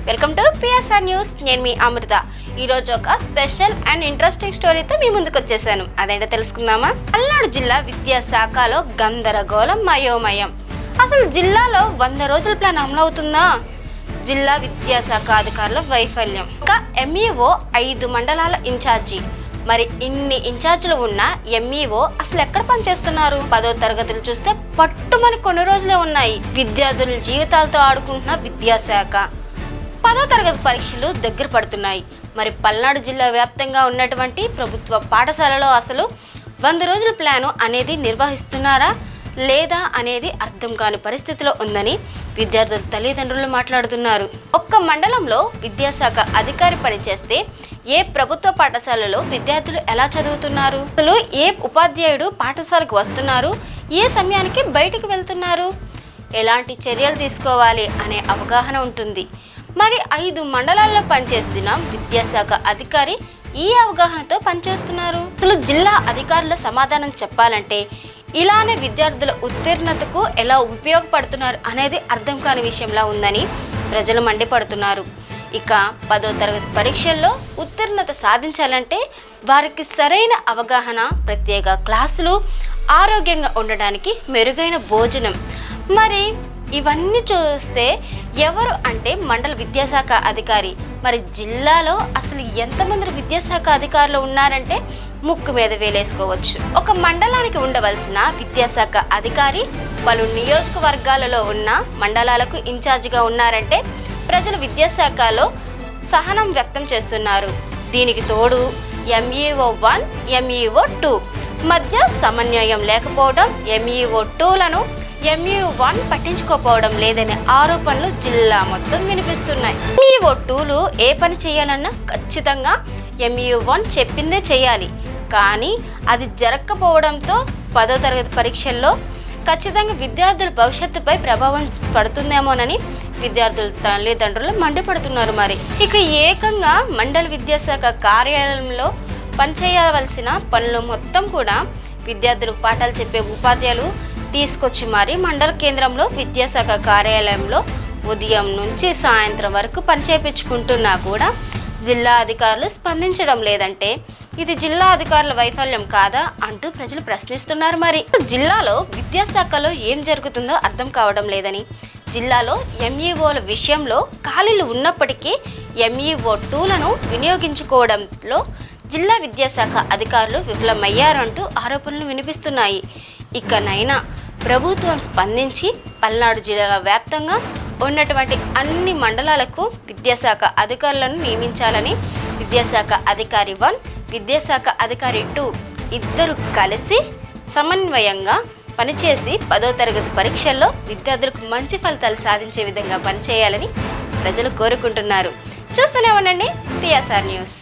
Welcome to PSR news. నేను మీ అమృత. ఈరోజు ఒక స్పెషల్ అండ్ ఇంట్రెస్టింగ్ స్టోరీతో మీ ముందుకు వచ్చేసాను. అదేంటో తెలుసుకుందామా? పల్నాడు జిల్లా విద్యాశాఖలో గందరగోళం, మయోమయం. అసలు జిల్లాలో 100 రోజుల ప్లాన్ అమలవుతుందా? జిల్లా విద్యాశాఖ అధికారుల వైఫల్యం. ఒక ఎంఈఓ 5 మండలాల ఇన్ఛార్జి. మరి ఇన్ని ఇన్ఛార్జీలు ఉన్న ఎంఈఓ అసలు ఎక్కడ పనిచేస్తున్నారు? 10వ తరగతులు చూస్తే పట్టుమని కొన్ని రోజులే ఉన్నాయి. విద్యార్థుల జీవితాలతో ఆడుకుంటున్న విద్యాశాఖ. 10వ తరగతి పరీక్షలు దగ్గర పడుతున్నాయి. మరి పల్నాడు జిల్లా వ్యాప్తంగా ఉన్నటువంటి ప్రభుత్వ పాఠశాలలో అసలు 100 రోజుల ప్లాను అనేది నిర్వహిస్తున్నారా లేదా అనేది అర్థం కాని పరిస్థితిలో ఉందని విద్యార్థుల తల్లిదండ్రులు మాట్లాడుతున్నారు. ఒక్క మండలంలో విద్యాశాఖ అధికారి పనిచేస్తే ఏ ప్రభుత్వ పాఠశాలలో విద్యార్థులు ఎలా చదువుతున్నారు? అసలు ఏ ఉపాధ్యాయుడు పాఠశాలకు వస్తున్నారు? ఏ సమయానికి బయటికి వెళ్తున్నారు? ఎలాంటి చర్యలు తీసుకోవాలి అనే అవగాహన ఉంటుంది. మరి 5 మండలాల్లో పనిచేస్తున్న విద్యాశాఖ అధికారి ఈ అవగాహనతో పనిచేస్తున్నారు. అసలు జిల్లా అధికారుల సమాధానం చెప్పాలంటే ఇలానే విద్యార్థుల ఉత్తీర్ణతకు ఎలా ఉపయోగపడుతున్నారు అనేది అర్థం కాని విషయంలా ఉందని ప్రజలు మండిపడుతున్నారు. ఇక 10వ తరగతి పరీక్షల్లో ఉత్తీర్ణత సాధించాలంటే వారికి సరైన అవగాహన, ప్రత్యేక క్లాసులు, ఆరోగ్యంగా ఉండడానికి మెరుగైన భోజనం. మరి ఇవన్నీ చూస్తే ఎవరు అంటే మండల విద్యాశాఖ అధికారి. మరి జిల్లాలో అసలు ఎంతమంది విద్యాశాఖ అధికారులు ఉన్నారంటే ముక్కు మీద వేలేసుకోవచ్చు. ఒక మండలానికి ఉండవలసిన విద్యాశాఖ అధికారి పలు నియోజకవర్గాలలో ఉన్న మండలాలకు ఇన్ఛార్జిగా ఉన్నారంటే ప్రజలు విద్యాశాఖలో సహనం వ్యక్తం చేస్తున్నారు. దీనికి తోడు ఎంఈఓ 1, ఎంఈఓ 2 మధ్య సమన్వయం లేకపోవడం, ఎంఈఓ 2లను ఎంఈఓ 1 పట్టించుకోపోవడం లేదనే ఆరోపణలు జిల్లా మొత్తం వినిపిస్తున్నాయి. ఎంఈఓ 2లు ఏ పని చేయాలన్నా ఖచ్చితంగా ఎంఈఓ 1 చెప్పిందే చేయాలి. కానీ అది జరగకపోవడంతో 10వ తరగతి పరీక్షల్లో ఖచ్చితంగా విద్యార్థుల భవిష్యత్తుపై ప్రభావం పడుతుందేమోనని విద్యార్థుల తల్లిదండ్రులు మండిపడుతున్నారు. మరి ఇక ఏకంగా మండల విద్యాశాఖ కార్యాలయంలో పనిచేయవలసిన పనులు మొత్తం కూడా విద్యార్థులకు పాఠాలు చెప్పే ఉపాధ్యాయులు తీసుకొచ్చి మరి మండల కేంద్రంలో విద్యాశాఖ కార్యాలయంలో ఉదయం నుంచి సాయంత్రం వరకు పనిచేయించుకుంటున్నా కూడా జిల్లా అధికారులు స్పందించడం లేదంటే ఇది జిల్లా అధికారుల వైఫల్యం కాదా అంటూ ప్రజలు ప్రశ్నిస్తున్నారు. మరి జిల్లాలో విద్యాశాఖలో ఏం జరుగుతుందో అర్థం కావడం లేదని, జిల్లాలో ఎంఈఓల విషయంలో ఖాళీలు ఉన్నప్పటికీ ఎంఈఓ 2లను వినియోగించుకోవడంలో జిల్లా విద్యాశాఖ అధికారులు విఫలమయ్యారంటూ ఆరోపణలు వినిపిస్తున్నాయి. ఇకనైనా ప్రభుత్వం స్పందించి పల్నాడు జిల్లా వ్యాప్తంగా ఉన్నటువంటి అన్ని మండలాలకు విద్యాశాఖ అధికారులను నియమించాలని విద్యాశాఖ అధికారి 1, విద్యాశాఖ అధికారి 2 ఇద్దరు కలిసి సమన్వయంగా పనిచేసి 10వ తరగతి పరీక్షల్లో విద్యార్థులకు మంచి ఫలితాలు సాధించే విధంగా పనిచేయాలని ప్రజలు కోరుకుంటున్నారు. చూస్తూనే ఉండండి పిఎస్ఆర్ న్యూస్.